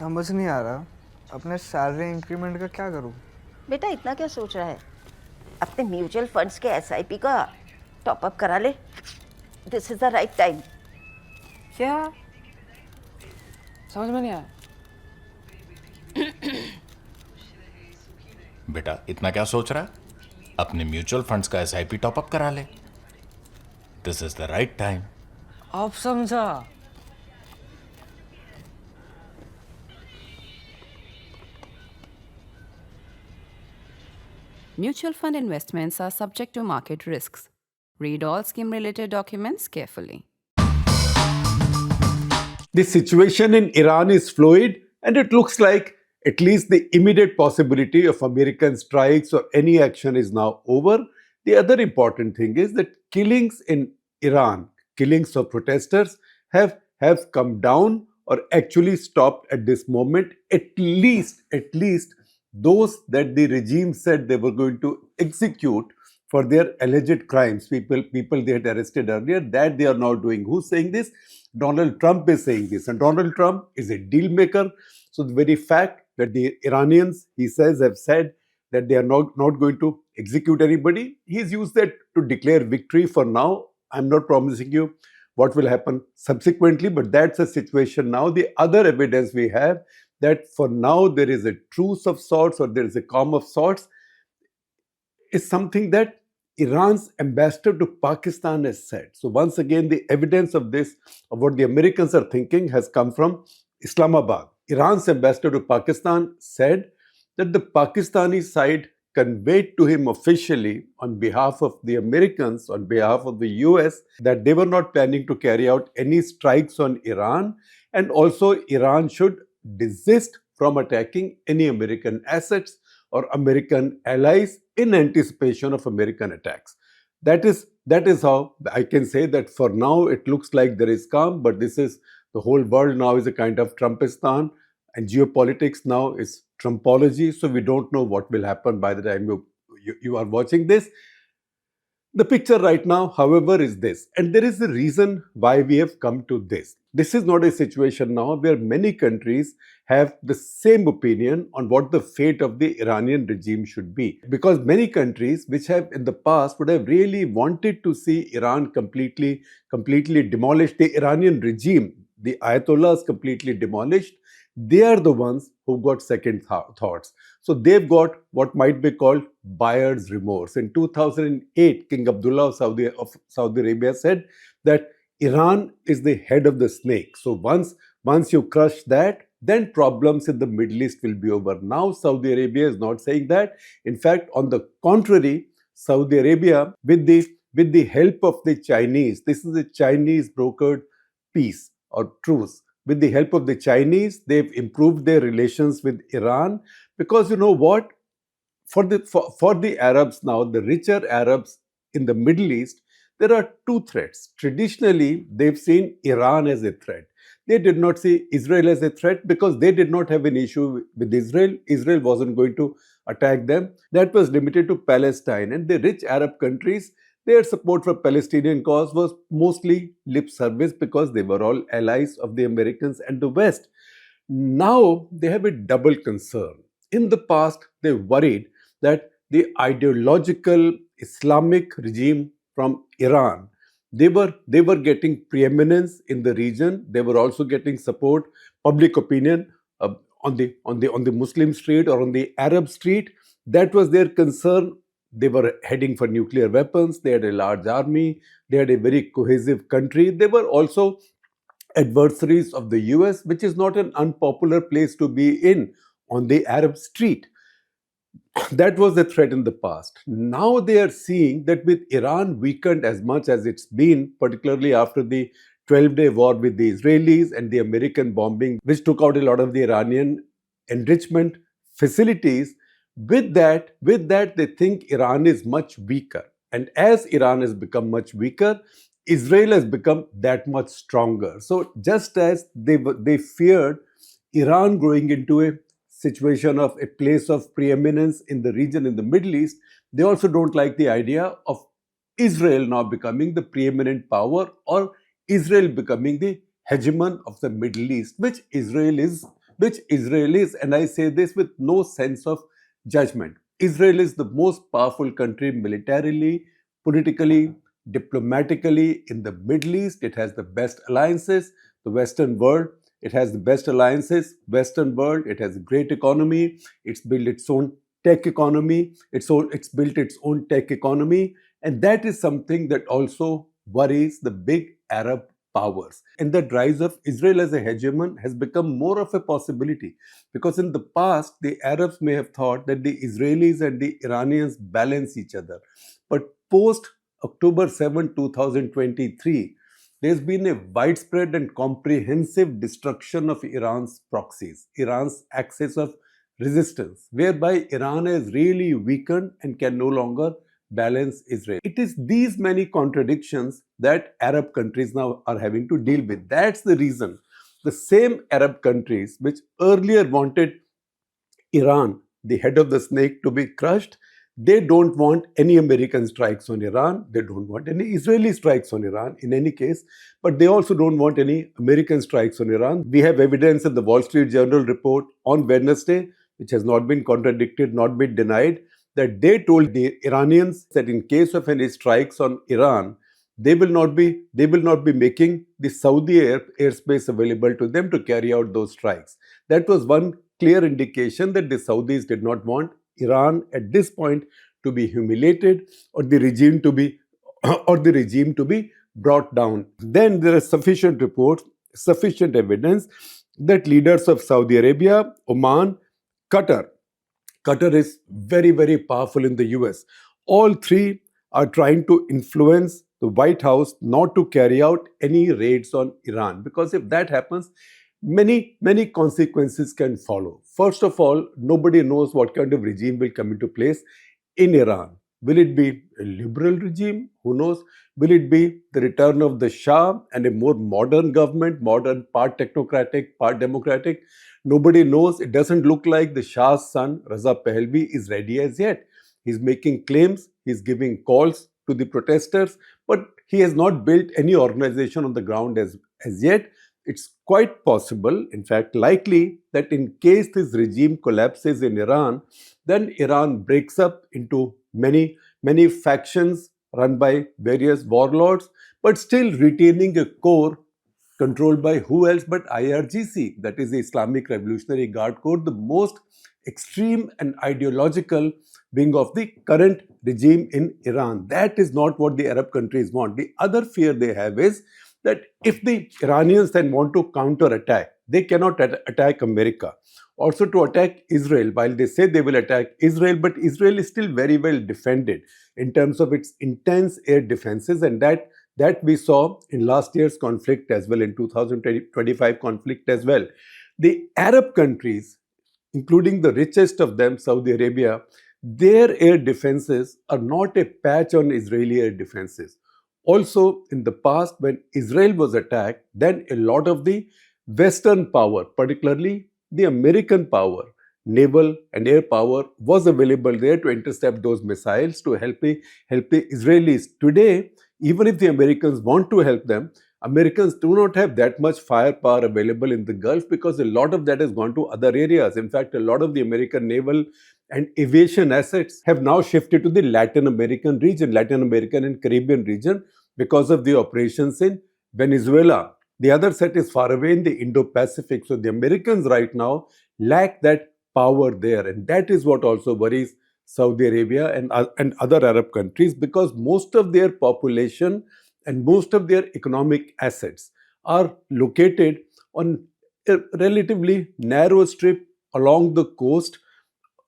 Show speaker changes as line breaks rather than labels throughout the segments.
समझ नहीं आ रहा अपने सैलरी इंक्रीमेंट का क्या करूं।
बेटा इतना क्या सोच रहा है? अपने म्यूचुअल फंड्स के एसआईपी का टॉप अप करा ले। This is the right time.
क्या? समझ में नहीं आया।
बेटा इतना क्या सोच रहा है? अपने म्यूचुअल फंड्स का एसआईपी टॉपअप करा ले। This is the right time.
अब समझा।
Mutual fund investments are subject to market risks. Read all scheme related documents carefully.
The situation in Iran is fluid, and it looks like at least the immediate possibility of American strikes or any action is now over. The other important thing is that killings in Iran, killings of protesters, have come down or actually stopped at this moment. At least those that the regime said they were going to execute for their alleged crimes, people they had arrested earlier, that they are now doing. Who's saying this? Donald Trump is saying this, and Donald Trump is a deal maker. So the very fact that the Iranians, he says, have said that they are not going to execute anybody, he's used that to declare victory for now. I'm not promising you what will happen subsequently, but that's the situation now. The other evidence we have that for now there is a truce of sorts or there is a calm of sorts is something that Iran's ambassador to Pakistan has said. So once again, the evidence of this, of what the Americans are thinking, has come from Islamabad. Iran's ambassador to Pakistan said that the Pakistani side conveyed to him officially on behalf of the Americans, on behalf of the US, that they were not planning to carry out any strikes on Iran, and also Iran should desist from attacking any American assets or American allies in anticipation of American attacks. That is how I can say that for now it looks like there is calm, but this is the whole world now is a kind of Trumpistan, and geopolitics now is Trumpology. So we don't know what will happen by the time you are watching this. The picture right now, however, is this, and there is a reason why we have come to this. This is not a situation now where many countries have the same opinion on what the fate of the Iranian regime should be. Because many countries which have in the past would have really wanted to see Iran completely demolished, the Iranian regime, the Ayatollahs completely demolished, they are the ones who got second thoughts. So they've got what might be called buyer's remorse. In 2008, King Abdullah of Saudi Arabia said that Iran is the head of the snake. So once you crush that, then problems in the Middle East will be over. Now Saudi Arabia is not saying that. In fact, on the contrary, Saudi Arabia, with the help of the Chinese, this is a Chinese brokered peace or truce. With the help of the Chinese, they've improved their relations with Iran, because you know what? For the Arabs now, the richer Arabs in the Middle East, there are two threats. Traditionally, they've seen Iran as a threat. They did not see Israel as a threat because they did not have an issue with Israel. Israel wasn't going to attack them. That was limited to Palestine. And the rich Arab countries, their support for Palestinian cause was mostly lip service because they were all allies of the Americans and the West. Now they have a double concern. In the past, they worried that the ideological Islamic regime from Iran, they were getting preeminence in the region. They were also getting support, public opinion on the Muslim street or on the Arab street. That was their concern. They were heading for nuclear weapons. They had a large army. They had a very cohesive country. They were also adversaries of the US, which is not an unpopular place to be in on the Arab street. That was the threat in the past. Now they are seeing that with Iran weakened as much as it's been, particularly after the 12-day war with the Israelis and the American bombing, which took out a lot of the Iranian enrichment facilities, with that, they think Iran is much weaker. And as Iran has become much weaker, Israel has become that much stronger. So just as they feared Iran growing into a situation of a place of preeminence in the region in the Middle East, they also don't like the idea of Israel now becoming the preeminent power or Israel becoming the hegemon of the Middle East, which Israel is which Israelis, and I say this with no sense of judgment, Israel is the most powerful country militarily, politically, diplomatically in the Middle East. It has the best alliances, the Western world. It has the best alliances, Western world. It has a great economy. It's built its own tech economy. It's built its own tech economy. And that is something that also worries the big Arab powers. And the rise of Israel as a hegemon has become more of a possibility, because in the past, the Arabs may have thought that the Israelis and the Iranians balance each other. But post October 7, 2023, there's been a widespread and comprehensive destruction of Iran's proxies, Iran's axis of resistance, whereby Iran has really weakened and can no longer balance Israel. It is these many contradictions that Arab countries now are having to deal with. That's the reason the same Arab countries which earlier wanted Iran, the head of the snake, to be crushed, they don't want any American strikes on Iran. They don't want any Israeli strikes on Iran in any case, but they also don't want any American strikes on Iran. We have evidence in the Wall Street Journal report on Wednesday, which has not been contradicted, not been denied, that they told the Iranians that in case of any strikes on Iran, they will not be making the Saudi airspace available to them to carry out those strikes. That was one clear indication that the Saudis did not want Iran at this point to be humiliated, or the regime to be brought down. Then there is sufficient reports, sufficient evidence that leaders of Saudi Arabia, Oman, Qatar is very, very powerful in the US. All three are trying to influence the White House not to carry out any raids on Iran, because if that happens, many consequences can follow. First of all, nobody knows what kind of regime will come into place in Iran. Will it be a liberal regime? Who knows? Will it be the return of the Shah and a more modern government, modern, part technocratic, part democratic? Nobody knows. It doesn't look like the Shah's son, Raza Pahlavi, is ready as yet. He's making claims, he's giving calls to the protesters, but he has not built any organization on the ground as yet. It's quite possible, in fact, likely, that in case this regime collapses in Iran, then Iran breaks up into many factions run by various warlords, but still retaining a core controlled by who else but IRGC, that is the Islamic Revolutionary Guard Corps, the most extreme and ideological wing of the current regime in Iran. That is not what the Arab countries want. The other fear they have is that if the Iranians then want to counter-attack, they cannot attack America. Also to attack Israel, while they say they will attack Israel, but Israel is still very well defended in terms of its intense air defenses, and that we saw in last year's conflict as well, in 2025 conflict as well. The Arab countries, including the richest of them, Saudi Arabia, their air defenses are not a patch on Israeli air defenses. Also, in the past, when Israel was attacked, then a lot of the Western power, particularly the American power, naval and air power, was available there to intercept those missiles, to help the Israelis. Today, even if the Americans want to help them, Americans do not have that much firepower available in the Gulf, because a lot of that has gone to other areas. In fact, a lot of the American naval and aviation assets have now shifted to the Latin American and Caribbean region, because of the operations in Venezuela. The other set is far away in the Indo-Pacific. So the Americans right now lack that power there. And that is what also worries Saudi Arabia and other Arab countries, because most of their population and most of their economic assets are located on a relatively narrow strip along the coast,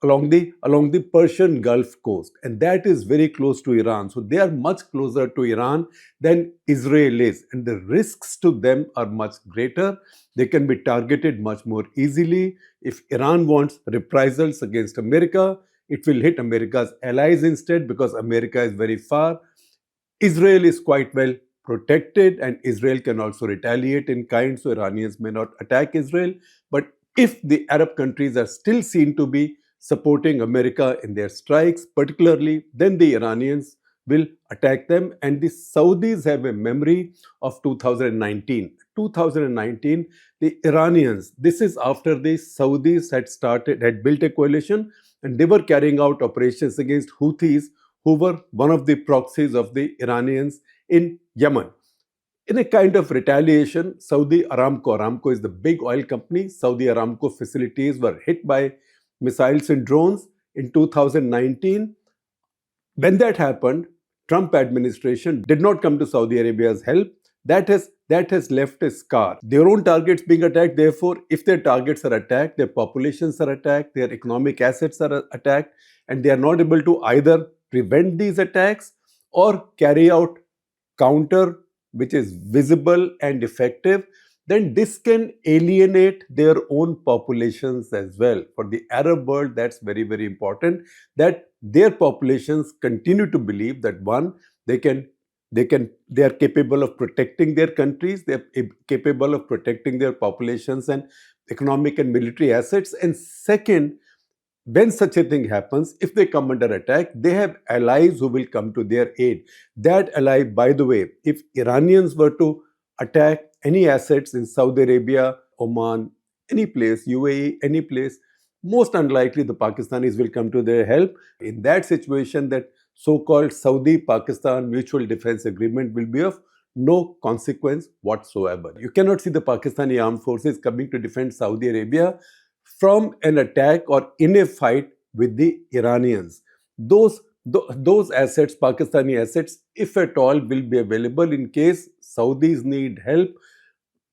along the Persian Gulf coast, and that is very close to Iran. So they are much closer to Iran than Israel is, and the risks to them are much greater. They can be targeted much more easily. If Iran wants reprisals against America, it will hit America's allies instead, because America is very far. Israel is quite well protected, and Israel can also retaliate in kind, so Iranians may not attack Israel. But if the Arab countries are still seen to be supporting America in their strikes, particularly, then the Iranians will attack them. And the Saudis have a memory of 2019. 2019, the Iranians, this is after the Saudis had built a coalition, and they were carrying out operations against Houthis, who were one of the proxies of the Iranians in Yemen. In a kind of retaliation, Aramco is the big oil company. Saudi Aramco facilities were hit by missiles and drones in 2019. When that happened, Trump administration did not come to Saudi Arabia's help. That has left a scar. Their own targets being attacked. Therefore, if their targets are attacked, their populations are attacked, their economic assets are attacked, and they are not able to either prevent these attacks or carry out counter which is visible and effective, then this can alienate their own populations as well. For the Arab world, that's very, very important, that their populations continue to believe that one, they are capable of protecting their countries, they are capable of protecting their populations and economic and military assets. And second, when such a thing happens, if they come under attack, they have allies who will come to their aid. That ally, by the way, if Iranians were to attack any assets in Saudi Arabia, Oman, any place, UAE, any place, most unlikely the Pakistanis will come to their help. In that situation, that so-called Saudi-Pakistan Mutual Defense Agreement will be of no consequence whatsoever. You cannot see the Pakistani armed forces coming to defend Saudi Arabia from an attack or in a fight with the Iranians. Those assets, Pakistani assets, if at all, will be available in case Saudis need help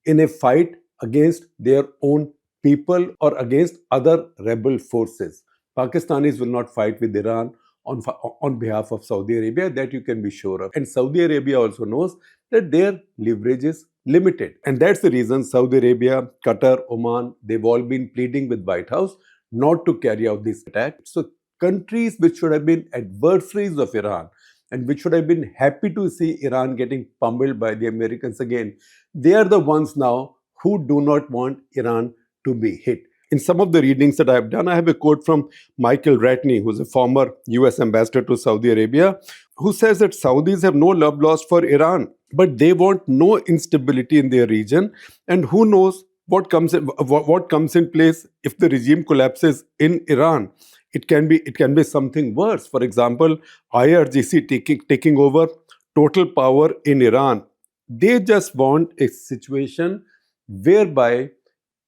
in a fight against their own people or against other rebel forces. Pakistanis will not fight with Iran on behalf of Saudi Arabia, that you can be sure of. And Saudi Arabia also knows that their leverage is limited. And that's the reason Saudi Arabia, Qatar, Oman, they've all been pleading with White House not to carry out this attack. So countries which should have been adversaries of Iran and which should have been happy to see Iran getting pummeled by the Americans again, they are the ones now who do not want Iran to be hit. In some of the readings that I have done, I have a quote from Michael Ratney, who's a former US ambassador to Saudi Arabia, who says that Saudis have no love lost for Iran, but they want no instability in their region. And who knows what comes in place if the regime collapses in Iran. It can be something worse. For example, IRGC taking over total power in Iran. They just want a situation whereby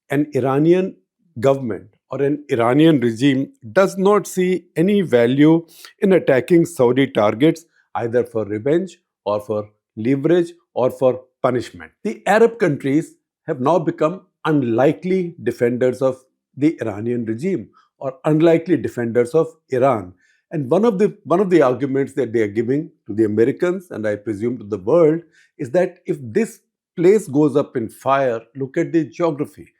an Iranian government or an Iranian regime does not see any value in attacking Saudi targets, either for revenge or for leverage or for punishment. The Arab countries have now become unlikely defenders of the Iranian regime or unlikely defenders of Iran. And one of the arguments that they are giving to the Americans, and I presume to the world, is that if this place goes up in fire, look at the geography.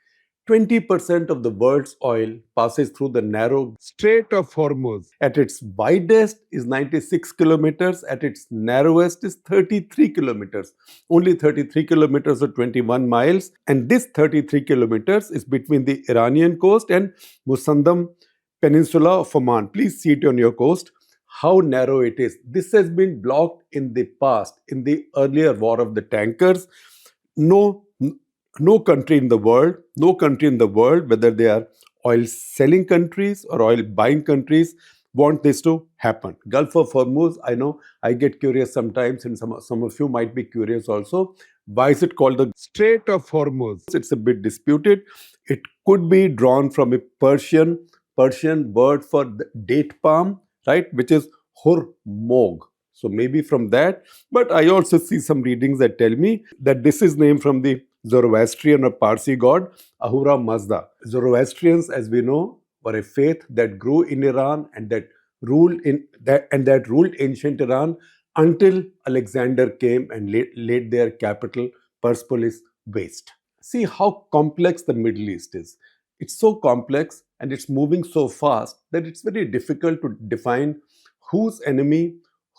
20% of the world's oil passes through the narrow Strait of Hormuz. At its widest is 96 kilometers, at its narrowest is 33 kilometers. Only 33 kilometers or 21 miles. And this 33 kilometers is between the Iranian coast and Musandam Peninsula of Oman. Please see it on your coast, how narrow it is. This has been blocked in the past, in the earlier war of the tankers. No country in the world, whether they are oil selling countries or oil buying countries, want this to happen. Gulf of Hormuz, I know I get curious sometimes, and some of you might be curious also. Why is it called the Strait of Hormuz? It's a bit disputed. It could be drawn from a Persian word for the date palm, right, which is Hormog. So maybe from that. But I also see some readings that tell me that this is named from the Zoroastrian or Parsi god Ahura Mazda. Zoroastrians, as we know, were a faith that grew in Iran and that ruled ancient Iran until Alexander came and laid their capital, Persepolis, waste. See how complex the Middle East is. It's so complex and it's moving so fast that it's very difficult to define whose enemy,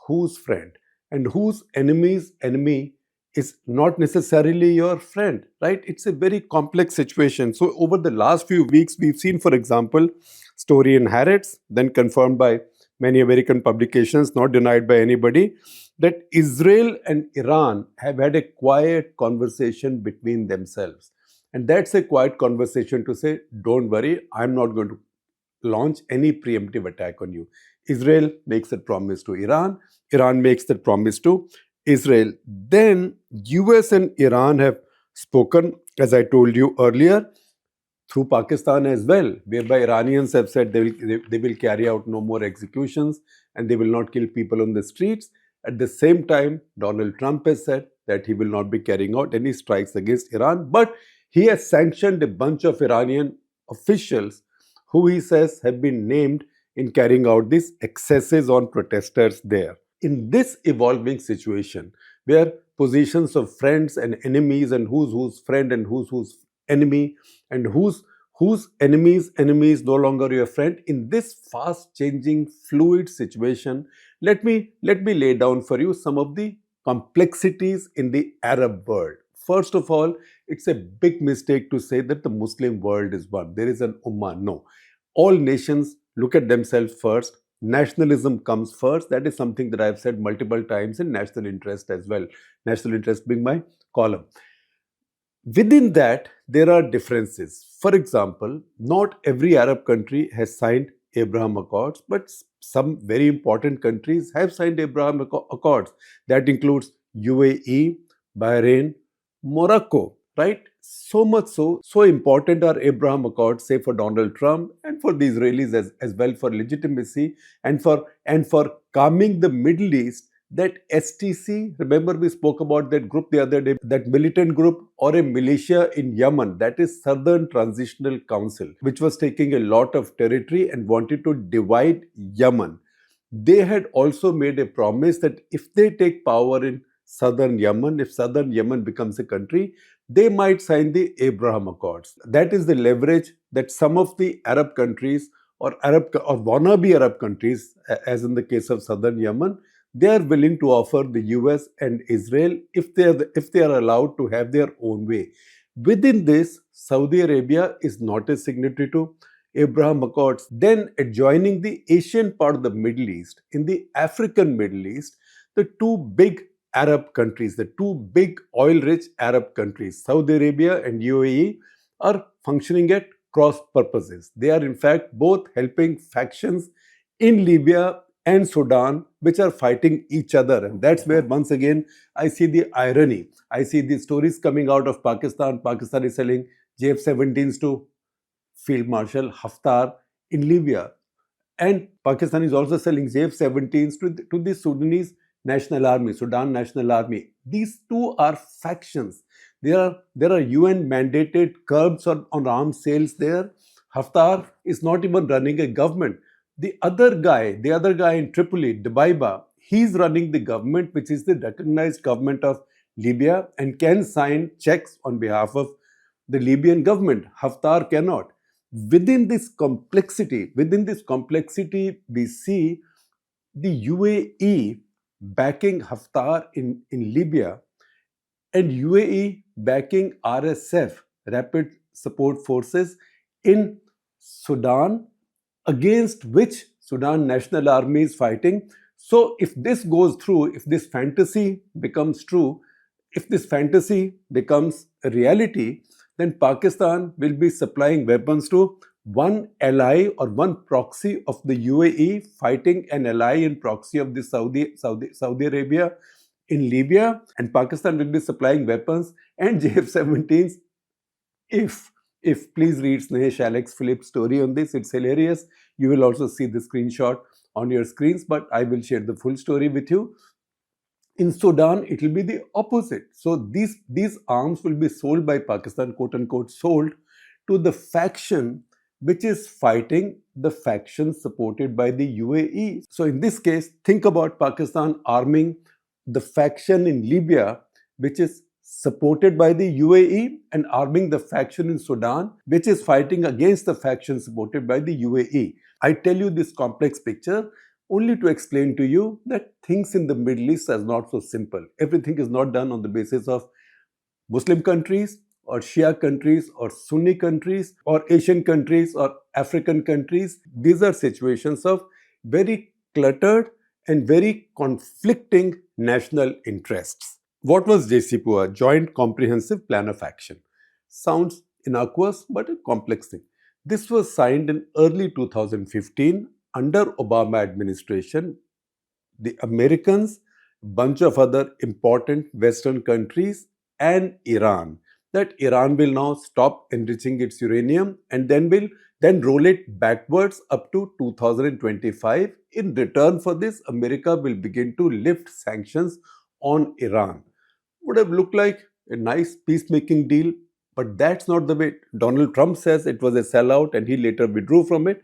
whose friend, and whose enemy's enemy is not necessarily your friend, right? It's a very complex situation. So over the last few weeks, we've seen, for example, story in Harrods, then confirmed by many American publications, not denied by anybody, that Israel and Iran have had a quiet conversation between themselves. And that's a quiet conversation to say, don't worry, I'm not going to launch any preemptive attack on you. Israel makes that promise to Iran. Iran makes that promise to Israel. Then US and Iran have spoken, as I told you earlier, through Pakistan as well, whereby Iranians have said they will carry out no more executions and they will not kill people on the streets. At the same time, Donald Trump has said that he will not be carrying out any strikes against Iran, but he has sanctioned a bunch of Iranian officials who he says have been named in carrying out these excesses on protesters there. In this evolving situation, where positions of friends and enemies and who's friend and who's enemy and whose enemies no longer your friend, in this fast changing fluid situation, let me lay down for you some of the complexities in the Arab world. First of all, it's a big mistake to say that the Muslim world is one. There is an ummah. No. All nations look at themselves first. Nationalism comes first. That is something that I've said multiple times in national interest as well. National interest being my column. Within that, there are differences. For example, not every Arab country has signed Abraham Accords, but some very important countries have signed Abraham Accords. That includes UAE, Bahrain, Morocco, right? So much so important are Abraham Accords, say for Donald Trump and for the Israelis as well, for legitimacy and for calming the Middle East. That STC, remember we spoke about that group the other day, that militant group or a militia in Yemen, that is Southern Transitional Council, which was taking a lot of territory and wanted to divide Yemen. They had also made a promise that if they take power in southern Yemen, if southern Yemen becomes a country, they might sign the Abraham Accords. That is the leverage that some of the Arab countries or wannabe Arab countries, as in the case of southern Yemen, they are willing to offer the US and Israel if they are allowed to have their own way. Within this, Saudi Arabia is not a signatory to Abraham Accords. Then adjoining the Asian part of the Middle East, in the African Middle East, the two big Arab countries, the two big oil-rich Arab countries, Saudi Arabia and UAE, are functioning at cross purposes. They are in fact both helping factions in Libya and Sudan, which are fighting each other. And that's where, once again, I see the irony. I see the stories coming out of Pakistan. Pakistan is selling JF-17s to Field Marshal Haftar in Libya. And Pakistan is also selling JF-17s to the Sudanese National Army, Sudan National Army. These two are factions. There are UN mandated curbs on arms sales there. Haftar is not even running a government. The other guy in Tripoli, Dbeiba, he's running the government, which is the recognized government of Libya and can sign checks on behalf of the Libyan government. Haftar cannot. Within this complexity, we see the UAE backing Haftar in Libya and UAE backing RSF, Rapid Support Forces, in Sudan, against which Sudan National Army is fighting. So if this goes through, if this fantasy becomes true, if this fantasy becomes a reality, then Pakistan will be supplying weapons to one ally or one proxy of the UAE fighting an ally and proxy of the Saudi Arabia in Libya, and Pakistan will be supplying weapons and JF-17s. If please read Snehesh Alex Phillips' story on this, it's hilarious. You will also see the screenshot on your screens, but I will share the full story with you. In Sudan, it will be the opposite. So these arms will be sold by Pakistan, quote unquote, sold to the faction which is fighting the faction supported by the UAE. So in this case, think about Pakistan arming the faction in Libya, which is supported by the UAE, and arming the faction in Sudan, which is fighting against the faction supported by the UAE. I tell you this complex picture only to explain to you that things in the Middle East are not so simple. Everything is not done on the basis of Muslim countries or Shia countries or Sunni countries or Asian countries or African countries. These are situations of very cluttered, and very conflicting national interests. What was JCPOA? Joint Comprehensive Plan of Action. Sounds innocuous, but a complex thing. This was signed in early 2015 under Obama administration. The Americans, bunch of other important Western countries, and Iran. That Iran will now stop enriching its uranium and then roll it backwards up to 2025. In return for this, America will begin to lift sanctions on Iran. Would have looked like a nice peacemaking deal, but that's not the way. Donald Trump says it was a sellout and he later withdrew from it.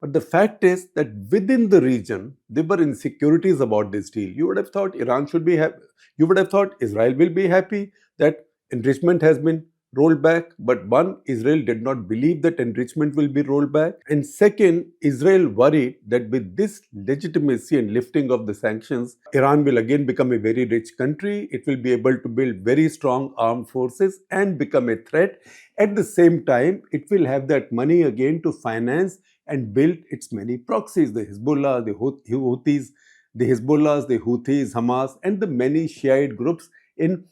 But the fact is that within the region, there were insecurities about this deal. You would have thought Iran should be happy. You would have thought Israel will be happy that enrichment has been rolled back. But one, Israel did not believe that enrichment will be rolled back. And second, Israel worried that with this legitimacy and lifting of the sanctions, Iran will again become a very rich country. It will be able to build very strong armed forces and become a threat. At the same time, it will have that money again to finance and build its many proxies, the Hezbollah, the Houthis, the Hezbollahs, the Houthis, Hamas, and the many Shiite groups in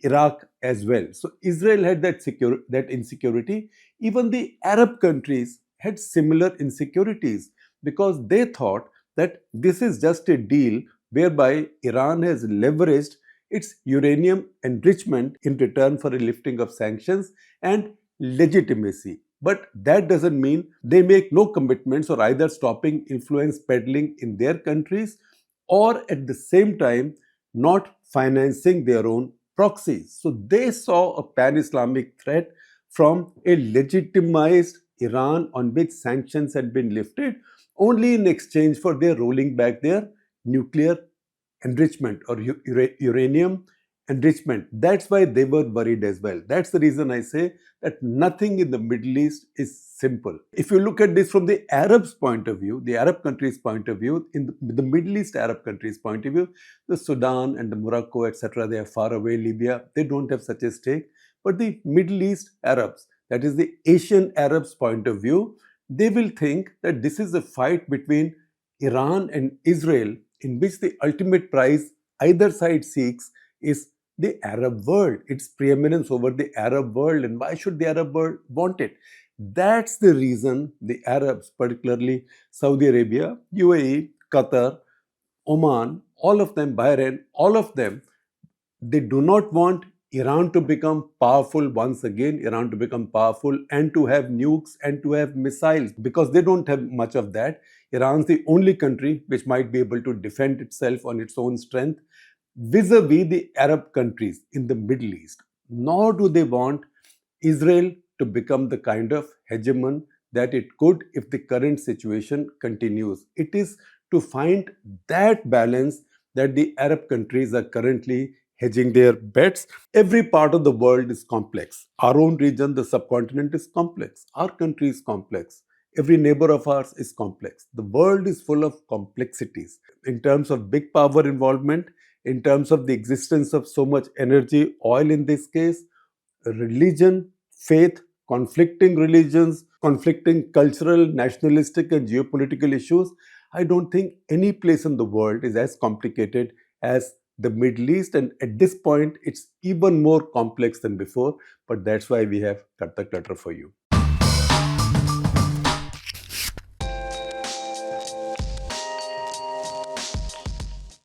Iraq as well. So Israel had that insecurity. Even the Arab countries had similar insecurities because they thought that this is just a deal whereby Iran has leveraged its uranium enrichment in return for a lifting of sanctions and legitimacy. But that doesn't mean they make no commitments or either stopping influence peddling in their countries or at the same time not financing their own proxies. So they saw a pan-Islamic threat from a legitimized Iran on which sanctions had been lifted only in exchange for their rolling back their nuclear enrichment or uranium enrichment. That's why they were worried as well. That's the reason I say that nothing in the Middle East is simple. If you look at this from the Arabs' point of view, the Arab countries' point of view, in the Middle East Arab countries' point of view, the Sudan and the Morocco, etc., they are far away, Libya, they don't have such a stake. But the Middle East Arabs, that is the Asian Arabs' point of view, they will think that this is a fight between Iran and Israel in which the ultimate prize either side seeks is the Arab world, its preeminence over the Arab world, and why should the Arab world want it? That's the reason the Arabs, particularly Saudi Arabia, UAE, Qatar, Oman, all of them, Bahrain, all of them, they do not want Iran to become powerful once again, Iran to become powerful and to have nukes and to have missiles because they don't have much of that. Iran is the only country which might be able to defend itself on its own strength vis-a-vis the Arab countries in the Middle East. Nor do they want Israel to become the kind of hegemon that it could if the current situation continues. It is to find that balance that the Arab countries are currently hedging their bets. Every part of the world is complex. Our own region, the subcontinent, is complex. Our country is complex. Every neighbor of ours is complex. The world is full of complexities in terms of big power involvement, in terms of the existence of so much energy, oil in this case, religion, faith, conflicting religions, conflicting cultural, nationalistic, and geopolitical issues. I don't think any place in the world is as complicated as the Middle East, and at this point, it's even more complex than before. But that's why we have cut the clutter for you.